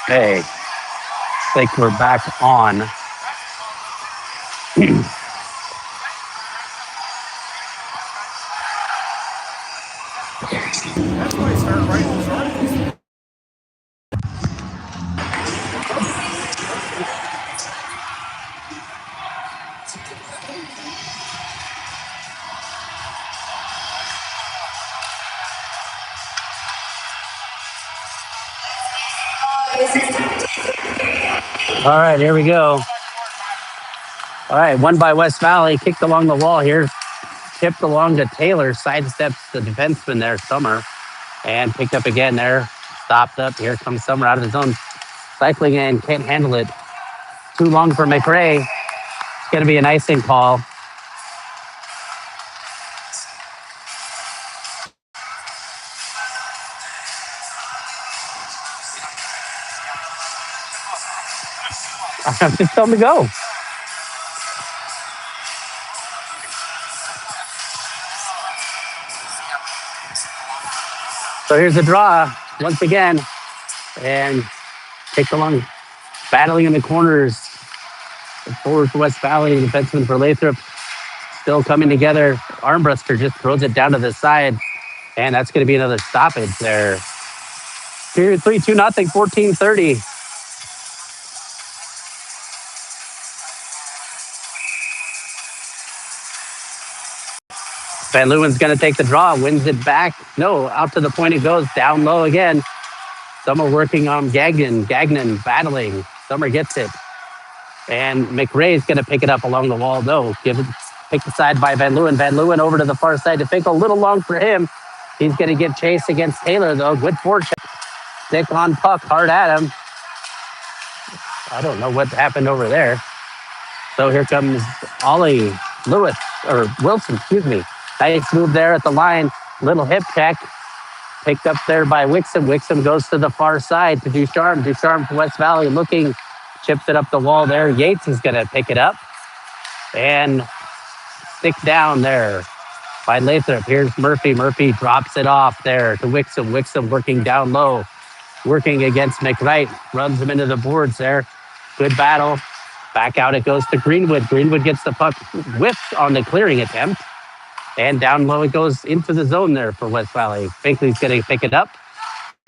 Hey, think we're back on. That's why I started writing those articles. All right, here we go. All right, one by West Valley, kicked along the wall here, tipped along to Taylor, sidesteps the defenseman there, Summer, and picked up again there, stopped up. Here comes Summer out of his own cycling and can't handle it. Too long for McRae. It's going to be an icing call. Just tell him to go. So here's the draw once again, and kicked along, battling in the corners. Forward for West Valley, defenseman for Lathrop, still coming together. Armbruster just throws it down to the side, and that's going to be another stoppage there. Period 3-2 nothing, 14:30. Van Leeuwen's going to take the draw, wins it back. No, out to the point it goes, down low again. Summer working on Gagnon battling. Summer gets it. And McRae's going to pick it up along the wall. No, picked aside by Van Leeuwen. Van Leeuwen over to the far side to Finkel. A little long for him. He's going to give chase against Taylor, though. Good fortune. Stick on puck, hard at him. I don't know what happened over there. So here comes Ollie Wilson, excuse me. Nice move there at the line. Little hip check. Picked up there by Wixom. Wixom goes to the far side to Ducharme. Ducharme from West Valley looking, chips it up the wall there. Yates is going to pick it up. And stick down there by Lathrop. Here's Murphy. Murphy drops it off there to Wixom. Wixom working down low, working against McKnight. Runs him into the boards there. Good battle. Back out it goes to Greenwood. Greenwood gets the puck whipped on the clearing attempt. And down low it goes into the zone there for West Valley. Finkley's going to pick it up.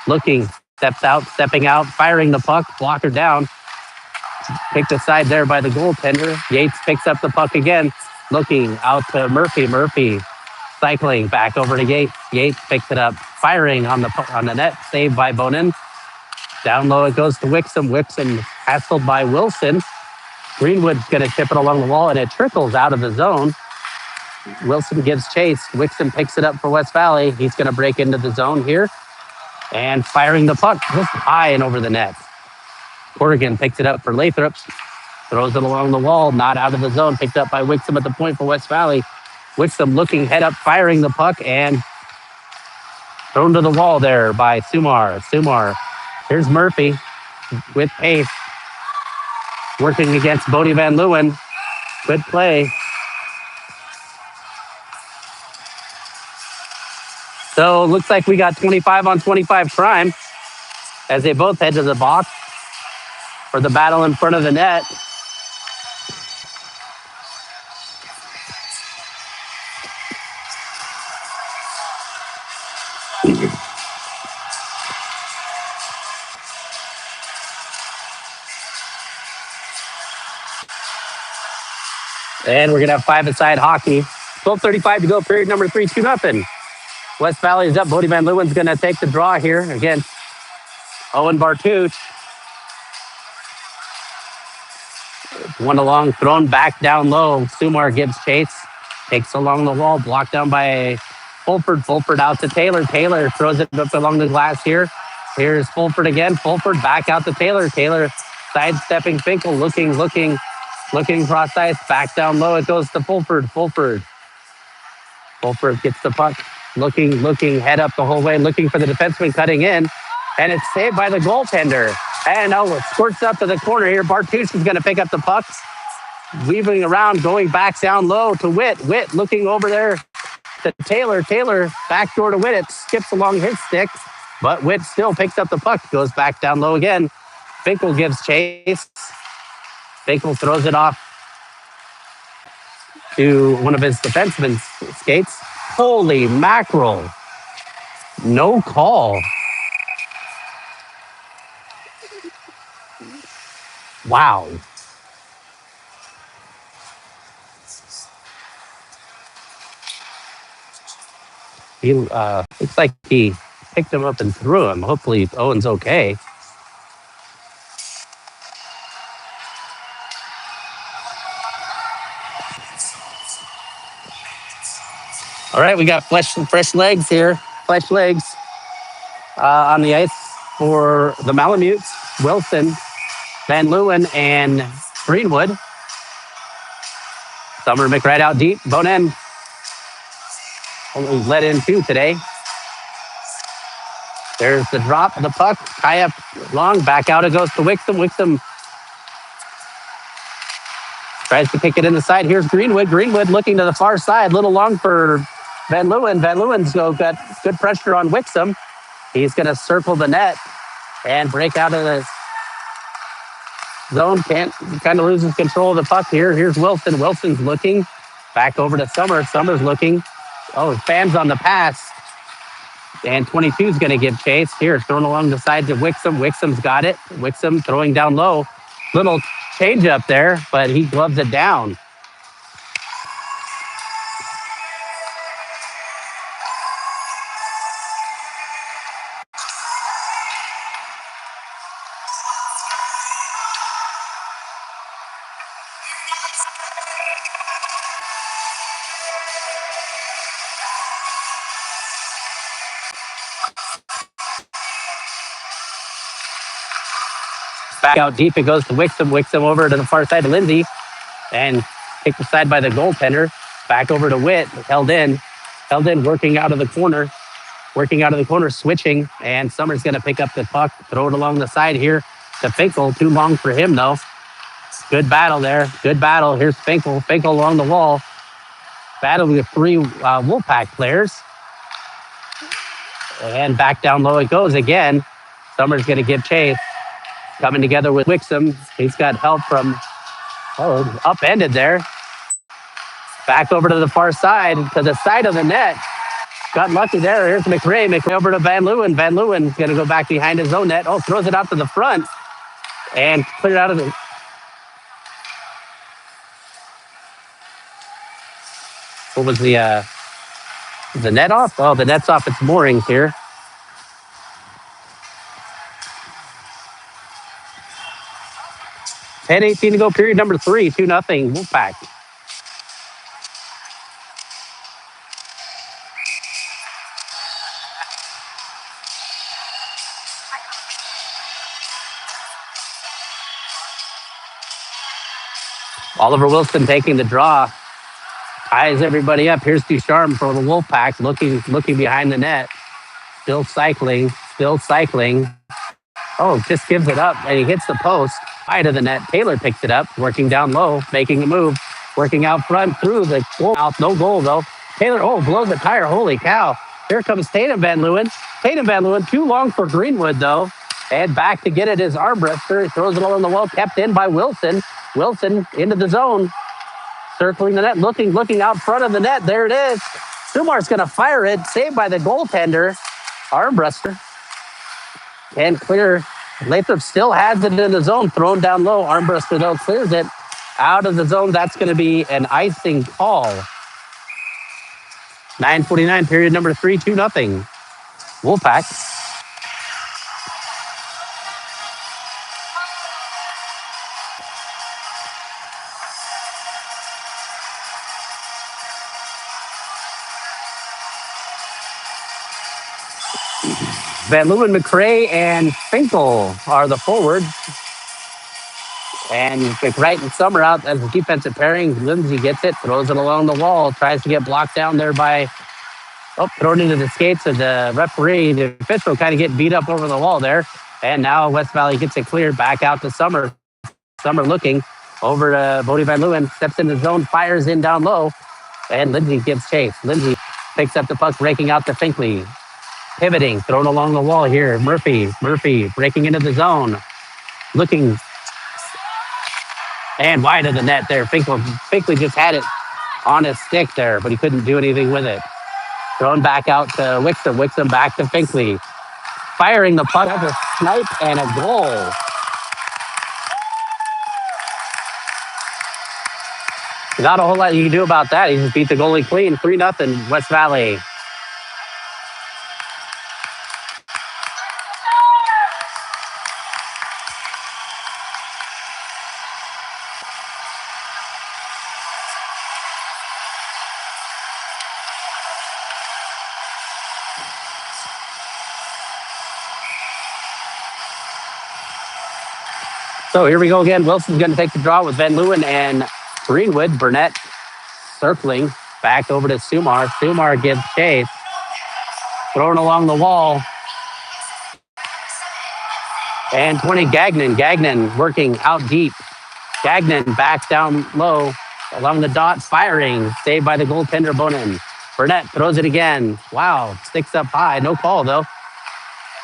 Looking, stepping out, firing the puck, blocker down. Picked aside there by the goaltender. Yates picks up the puck again. Looking out to Murphy. Murphy cycling back over to Yates. Yates picks it up, firing on the net. Saved by Bonin. Down low it goes to Wixom. Wixom hassled by Wilson. Greenwood's going to tip it along the wall, and it trickles out of the zone. Wilson gives chase. Wixom picks it up for West Valley. He's going to break into the zone here. And firing the puck just high and over the net. Corrigan picks it up for Lathrop. Throws it along the wall, not out of the zone. Picked up by Wixom at the point for West Valley. Wixom looking head up, firing the puck, and thrown to the wall there by Sumar. Sumar. Here's Murphy with pace. Working against Bodie Van Leeuwen. Good play. So it looks like we got 25 on 25 crime as they both head to the box for the battle in front of the net. And we're going to have five-a-side hockey. 12:35 to go, period number 3, 2-0. West Valley is up. Bodie Van Leeuwen's going to take the draw here against Owen Bartouche. One along, thrown back down low. Sumar gives chase. Takes along the wall, blocked down by Fulford. Fulford out to Taylor. Taylor throws it up along the glass here. Here's Fulford again. Fulford back out to Taylor. Taylor sidestepping Finkel, looking cross ice. Back down low. It goes to Fulford. Fulford gets the puck. looking, head up the whole way, looking for the defenseman cutting in. And it's saved by the goaltender. And now it squirts up to the corner here. Bartusz is going to pick up the pucks, weaving around, going back down low to Witt. Witt looking over there to Taylor. Taylor backdoor to Witt. It skips along his stick, but Witt still picks up the puck, goes back down low again. Finkel gives chase. Finkel throws it off to one of his defensemen's skates. Holy mackerel. No call. Wow. He looks like he picked him up and threw him. Hopefully Owen's okay. All right, we got fresh legs here. Fresh legs on the ice for the Malamutes. Wilson, Van Leeuwen, and Greenwood. Summer McRae out deep. Bonin only let in 2 today. There's the drop of the puck. Tie up long. Back out it goes to Wixom. Wixom tries to kick it in the side. Here's Greenwood. Greenwood looking to the far side. Little long for Van Leeuwen. Van Leeuwen's got good pressure on Wixom. He's going to circle the net and break out of the zone. Kind of loses control of the puck here. Here's Wilson. Wilson's looking back over to Summer. Summer's looking. Oh, Pham's on the pass. And 22 is going to give chase. Here, it's thrown along the side to Wixom. Wixom's got it. Wixom throwing down low. Little change up there, but he gloves it down. Back out deep, it goes to Wixom. Wixom over to the far side to Lindsay. And kicked aside by the goaltender. Back over to Witt. Held in, working out of the corner. Switching. And Summer's going to pick up the puck, throw it along the side here to Finkel. Too long for him, though. Good battle there. Good battle. Here's Finkel. Finkel along the wall. Battling with 3 Wolfpack players. And back down low it goes again. Summer's going to give chase. Coming together with Wixom. He's got help from, upended there. Back over to the far side, to the side of the net. Got lucky there. Here's McRae. McRae over to Van Leeuwen. Van Leeuwen's going to go back behind his own net. Throws it out to the front. And put it out of the... What was the net off? Oh, the net's off its moorings here. 10:18 to go, period number 3, 2-0, Wolfpack. Oliver Wilson taking the draw. Ties everybody up. Here's Ducharme for the Wolfpack, looking behind the net. Still cycling. Just gives it up, and he hits the post. Wide of the net. Taylor picks it up, working down low, making a move, working out front through the goal mouth. No goal, though. Taylor, blows the tire. Holy cow. Here comes Tatum Van Leeuwen. Too long for Greenwood, though. And back to get it is Armbruster. He throws it all on the wall, kept in by Wilson. Wilson into the zone. Circling the net, looking out front of the net. There it is. Sumar's going to fire it. Saved by the goaltender. Armbruster. And clear. Lathrop still has it in the zone. Thrown down low. Armbruster, though, clears it out of the zone. That's going to be an icing call. 9:49, period number 3, 2-0. Wolfpack. Van Leeuwen, McRae, and Finkel are the forwards. And McWright and Summer out as the defensive pairing. Lindsay gets it, throws it along the wall, tries to get blocked down there by Oh, thrown into the skates of the referee. The official kind of getting beat up over the wall there. And now West Valley gets it cleared back out to Summer. Summer looking over to Bodie Van Leeuwen, steps in the zone, fires in down low, and Lindsay gives chase. Lindsay picks up the puck, breaking out to Finkley. Pivoting, thrown along the wall here. Murphy breaking into the zone. Looking and wide of the net there. Finkley just had it on his stick there, but he couldn't do anything with it. Thrown back out to Wixom. Wixom back to Finkley. Firing the puck, a snipe and a goal. Not a whole lot you can do about that. He just beat the goalie clean, 3-0 West Valley. So here we go again. Wilson's going to take the draw with Van Leeuwen and Greenwood. Burnett circling back over to Sumar. Sumar gives chase. Thrown along the wall. And 20 Gagnon. Gagnon working out deep. Gagnon back down low along the dot, firing. Saved by the goaltender, Bonin. Burnett throws it again. Wow, sticks up high. No call, though.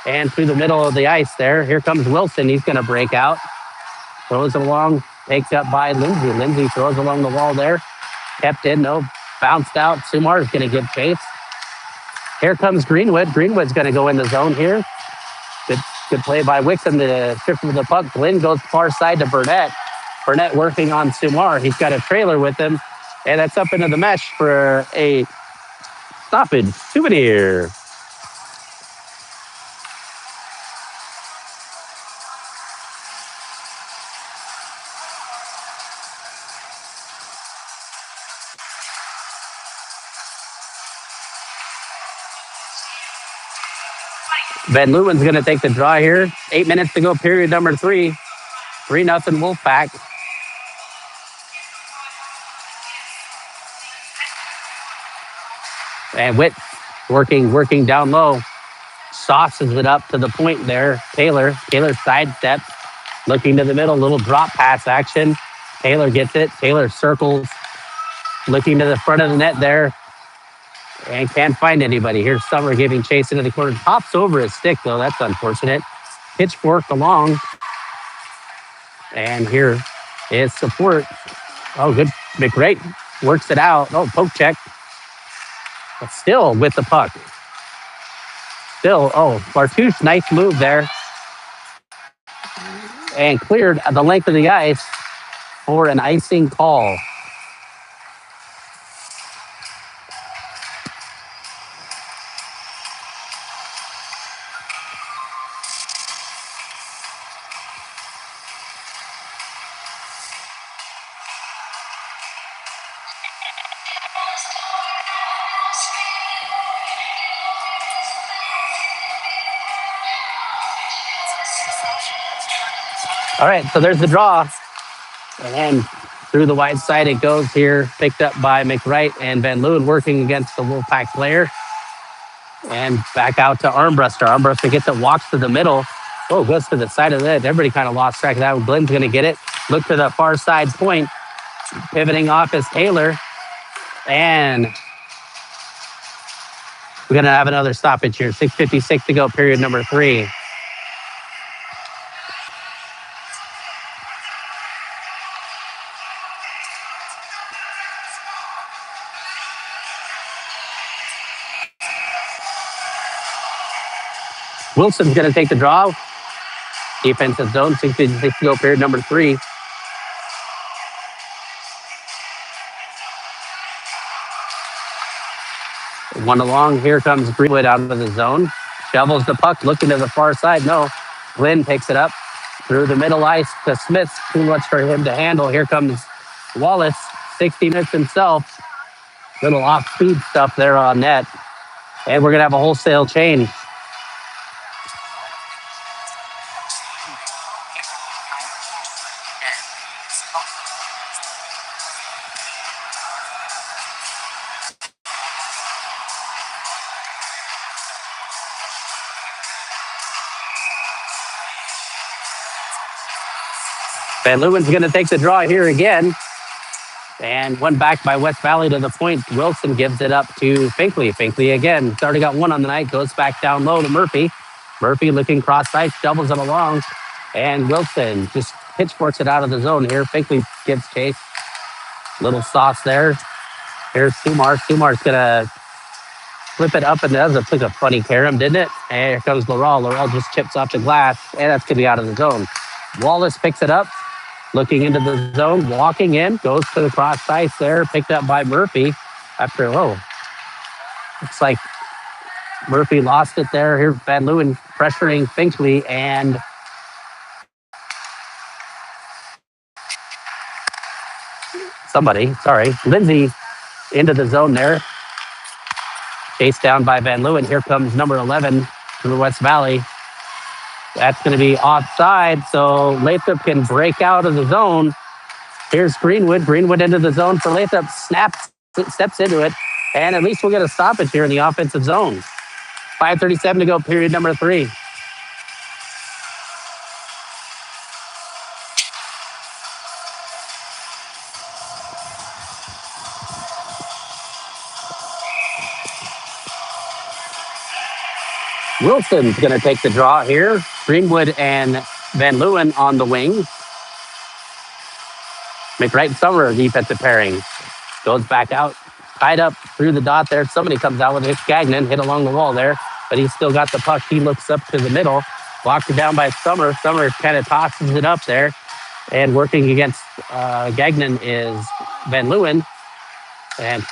And through the middle of the ice there. Here comes Wilson. He's going to break out. Throws it along. Takes up by Lindsay. Lindsay throws along the wall there. Kept in, no. Bounced out. Sumar is going to give chase. Here comes Greenwood. Greenwood's going to go in the zone here. Good play by Wixom to strip of the puck. Glenn goes far side to Burnett. Burnett working on Sumar. He's got a trailer with him. And that's up into the mesh for a stoppage souvenir. Van Leeuwen's going to take the draw here. 8 minutes to go, period number 3. 3-0 Wolfpack. And Witt working down low. Sauces it up to the point there. Taylor sidesteps. Looking to the middle, little drop pass action. Taylor gets it. Taylor circles. Looking to the front of the net there. And can't find anybody. Here's Summer giving chase into the corner. Pops over his stick, though. That's unfortunate. Pitchfork along. And here is support. Oh, good. McRae works it out. Oh, poke check. But still with the puck. Still, Bartouche, nice move there. And cleared the length of the ice for an icing call. All right, so there's the draw. And through the wide side it goes here, picked up by McWright and Van Leeuwen working against the Wolfpack player. And back out to Armbruster. Armbruster gets it, walks to the middle. Oh, goes to the side of the net. Everybody kind of lost track of that. Glenn's going to get it. Look to the far side point. Pivoting off is Taylor. And we're going to have another stoppage here. 6:56 to go, period number 3. Wilson's going to take the draw. Defensive zone, 6:56 to go, period number 3. One along. Here comes Greenwood out of the zone. Shovels the puck, looking to the far side. No. Glenn takes it up through the middle ice to Smith. Too much for him to handle. Here comes Wallace, 60 minutes himself. Little off-speed stuff there on net. And we're going to have a wholesale change. Van Leeuwen's going to take the draw here again. And one back by West Valley to the point. Wilson gives it up to Finkley. Finkley again, already got one on the night, goes back down low to Murphy. Murphy looking cross ice, doubles it along. And Wilson just pitchforks it out of the zone here. Finkley gives chase. Little sauce there. Here's Sumar. Sumar's going to flip it up, and that was a funny carom, didn't it? And here comes Laurel. Laurel just chips off the glass, and that's going to be out of the zone. Wallace picks it up, looking into the zone, walking in, goes to the cross ice there, picked up by Murphy after, looks like Murphy lost it there. Here, Van Leeuwen pressuring Finkley, and Lindsay into the zone there. Chased down by Van Leeuwen. Here comes number 11 to the West Valley. That's going to be offside, so Lathrop can break out of the zone. Here's Greenwood. Greenwood into the zone for Lathrop. Steps into it, and at least we'll get a stoppage here in the offensive zone. 5:37 to go, period number 3. Wilson's going to take the draw here. Greenwood and Van Leeuwen on the wing. McWright and Summer, defensive pairing. Goes back out, tied up through the dot there. Somebody comes out with it. Gagnon hit along the wall there, but he's still got the puck. He looks up to the middle, blocked it down by Summer. Summer kind of tosses it up there, and working against Gagnon is Van Leeuwen. And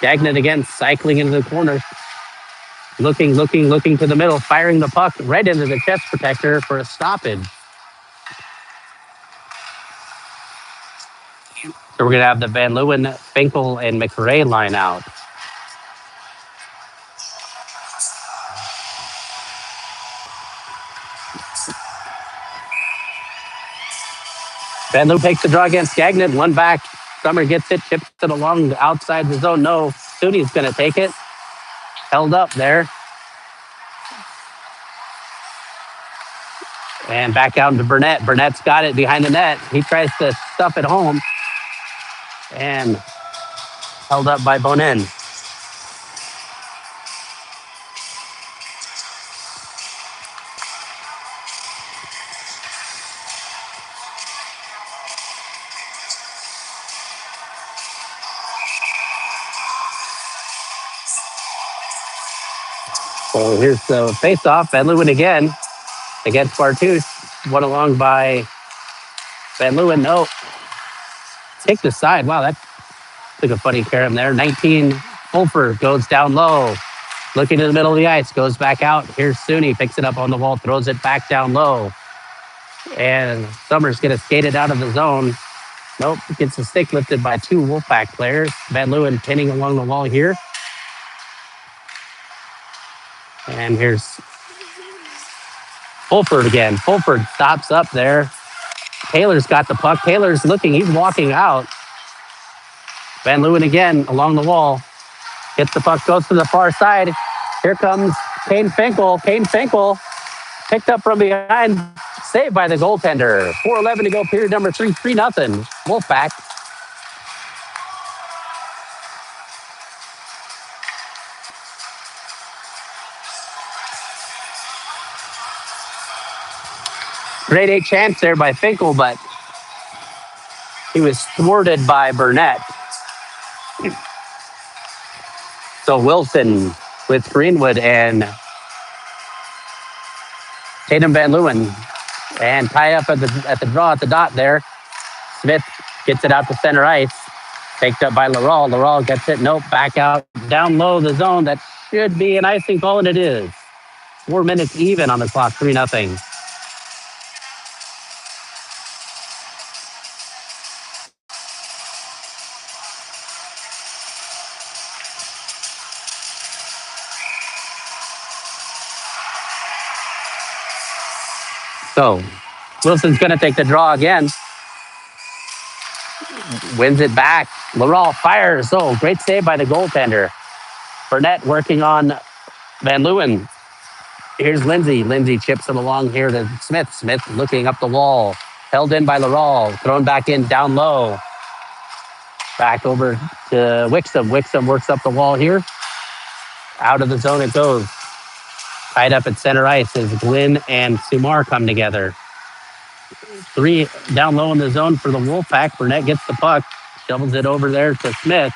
Gagnon again cycling into the corner. Looking to the middle, firing the puck right into the chest protector for a stoppage. So we're going to have the Van Leeuwen, Finkel, and McRae line out. Van Leeuwen takes the draw against Gagnon. One back. Summer gets it, chips it along the outside the zone. No, Suni's going to take it. Held up there. And back out to Burnett. Burnett's got it behind the net. He tries to stuff it home. And held up by Bonin. So here's the face-off. Van Leeuwen again against Bartous. One along by Van Leeuwen. No. Take the side. Wow, that took a funny carom there. 19, Fulford goes down low. Looking to the middle of the ice. Goes back out. Here's Suni. Picks it up on the wall. Throws it back down low. And Summers going to skate it out of the zone. Nope. Gets the stick lifted by 2 Wolfpack players. Van Leeuwen pinning along the wall here. And here's Fulford again. Fulford stops up there. Taylor's got the puck. Taylor's looking. He's walking out. Van Leeuwen again along the wall. Gets the puck, goes to the far side. Here comes Kane Finkel. Kane Finkel picked up from behind. Saved by the goaltender. 4:11 to go, period number 3. 3-0. Wolfpack. Great 8 chance there by Finkel, but he was thwarted by Burnett. So Wilson with Greenwood and Tatum Van Leeuwen, and tie up at the draw at the dot there. Smith gets it out to center ice. Picked up by Laurel. Laurel gets it. Nope, back out. Down low the zone. That should be an icing call, and it is. 4 minutes even on the clock. 3-0. So Wilson's going to take the draw again. Wins it back. Laurel fires. Oh, great save by the goaltender. Burnett working on Van Leeuwen. Here's Lindsay. Lindsay chips it along here to Smith. Smith looking up the wall. Held in by Laurel. Thrown back in down low. Back over to Wixom. Wixom works up the wall here. Out of the zone it goes. Tied up at center ice as Glenn and Sumar come together. 3 down low in the zone for the Wolfpack. Burnett gets the puck. Shovels it over there to Smith.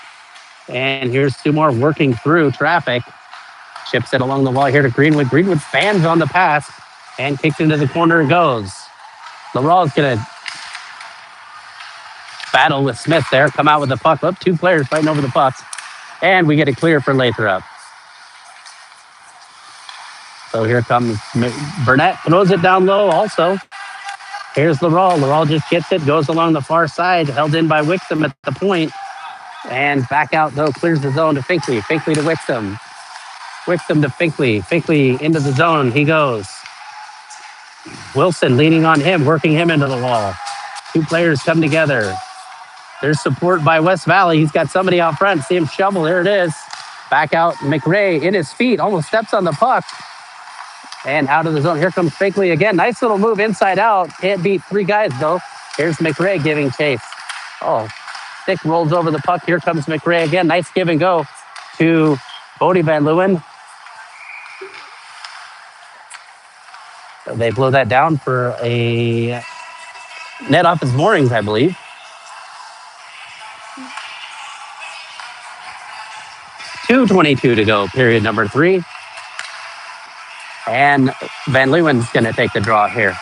And here's Sumar working through traffic. Chips it along the wall here to Greenwood. Greenwood spans on the pass and kicks into the corner and goes. Laurel is going to battle with Smith there. Come out with the puck. Up 2 players fighting over the puck. And we get it clear for Lathrop. So here comes Burnett. Throws it down low also. Here's Laurel. Laurel just gets it. Goes along the far side. Held in by Wixom at the point. And back out though. Clears the zone to Finkley. Finkley to Wixom. Wixom to Finkley. Finkley into the zone. He goes. Wilson leaning on him. Working him into the wall. 2 players come together. There's support by West Valley. He's got somebody out front. See him shovel. There it is. Back out. McRae in his feet. Almost steps on the puck. And out of the zone. Here comes Finkley again. Nice little move inside out. Can't beat 3 guys, though. Here's McRae giving chase. Oh, stick rolls over the puck. Here comes McRae again. Nice give and go to Bodie Van Leeuwen. They blow that down for a net off his moorings, I believe. 2:22 to go, period number 3. And Van Leeuwen's going to take the draw here.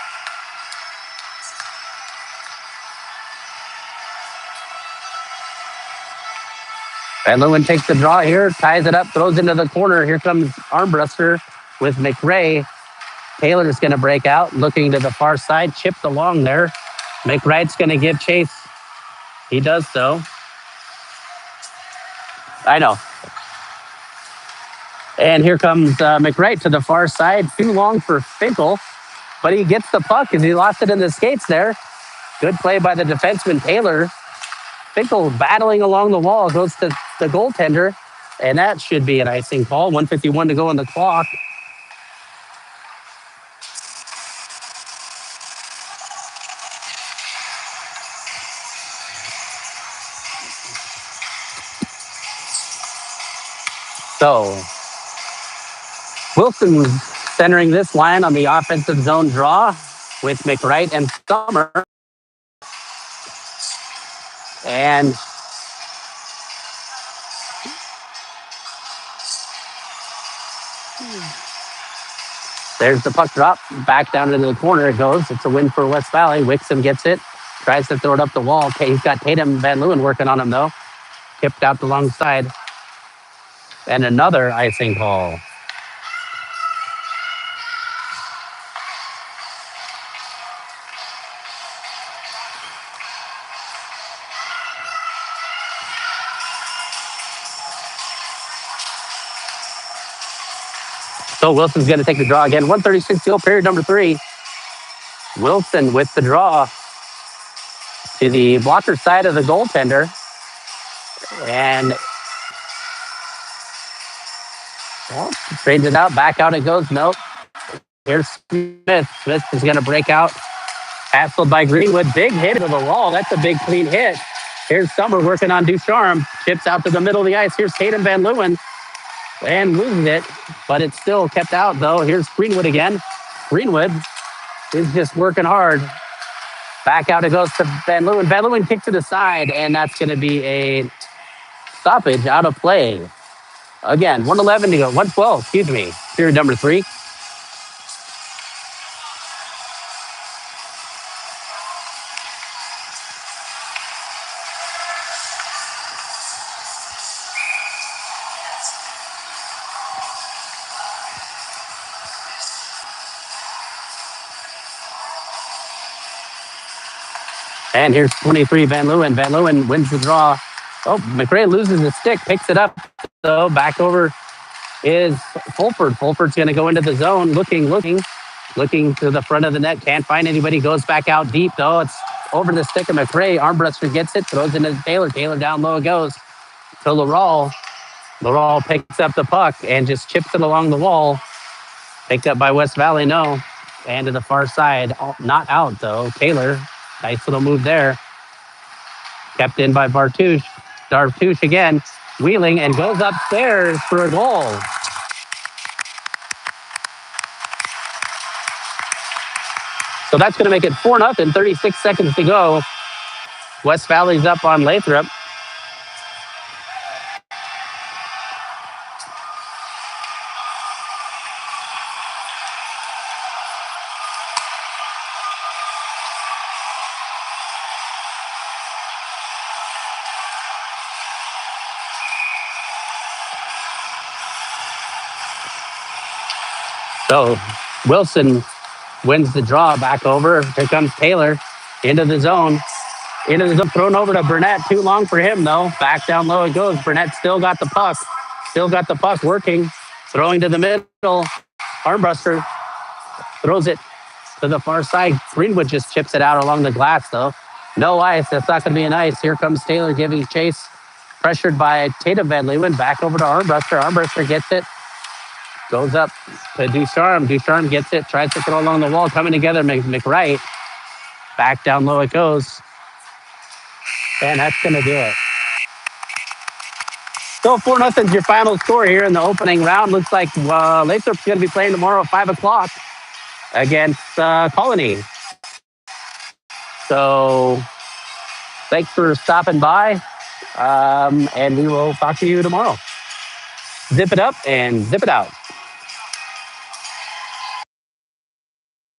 Van Leeuwen takes the draw here, ties it up, throws into the corner. Here comes Armbruster with McRae. Taylor's going to break out, looking to the far side, chipped along there. McWright's going to give chase. He does so. I know. And here comes McWright to the far side. Too long for Finkel, but he gets the puck and he lost it in the skates there. Good play by the defenseman, Taylor. Finkel battling along the wall, goes to the goaltender, and that should be an icing call. 1:51 to go on the clock. So Wilson centering this line on the offensive zone draw with McWright and Summer. And there's the puck drop. Back down into the corner it goes. It's a win for West Valley. Wixom gets it. Tries to throw it up the wall. Okay, he's got Tatum Van Leeuwen working on him, though. Tipped out the long side. And another icing call. So Wilson's going to take the draw again. 1:36 to go, period number 3. Wilson with the draw to the blocker side of the goaltender. And trades it out. Back out it goes. Nope. Here's Smith. Smith is going to break out. Hassled by Greenwood. Big hit to the wall. That's a big clean hit. Here's Summer working on Ducharme. Chips out to the middle of the ice. Here's Tatum Van Leeuwen. And loses it, but it's still kept out, though. Here's Greenwood again. Greenwood is just working hard. Back out it goes to Van Leeuwen. Van Leeuwen kicks to the side, and that's going to be a stoppage out of play. Again, 1:11 to go. 1:12, excuse me. Period number 3. And here's 23, Van Leeuwen. Van Leeuwen wins the draw. Oh, McRae loses the stick, picks it up. So back over is Fulford. Fulford's going to go into the zone, looking to the front of the net. Can't find anybody. Goes back out deep, though. It's over the stick of McRae. Armbruster gets it, throws it into Taylor. Taylor down low it goes to Laurel. Laurel picks up the puck and just chips it along the wall. Picked up by West Valley, no. And to the far side, not out, though. Taylor Nice little move there. Kept in by Bartouche. Bartouche again, wheeling and goes upstairs for a goal. So that's going to make it 4-0, 36 seconds to go. West Valley's up on Lathrop. So Wilson wins the draw back over. Here comes Taylor into the zone. Into the zone, thrown over to Burnett. Too long for him, though. Back down low it goes. Burnett still got the puck. Still got the puck working. Throwing to the middle. Armbruster throws it to the far side. Greenwood just chips it out along the glass, though. No ice. That's not going to be an ice. Here comes Taylor giving chase. Pressured by Tatum Van Leeuwen. Back over to Armbruster. Armbruster gets it. Goes up to Ducharme. Ducharme gets it. Tries to throw along the wall. Coming together, McWright. Back down low it goes. And that's going to do it. So 4-0 is your final score here in the opening round. Looks like Lathrop's going to be playing tomorrow at 5 o'clock against Colony. So thanks for stopping by, and we will talk to you tomorrow. Zip it up and zip it out.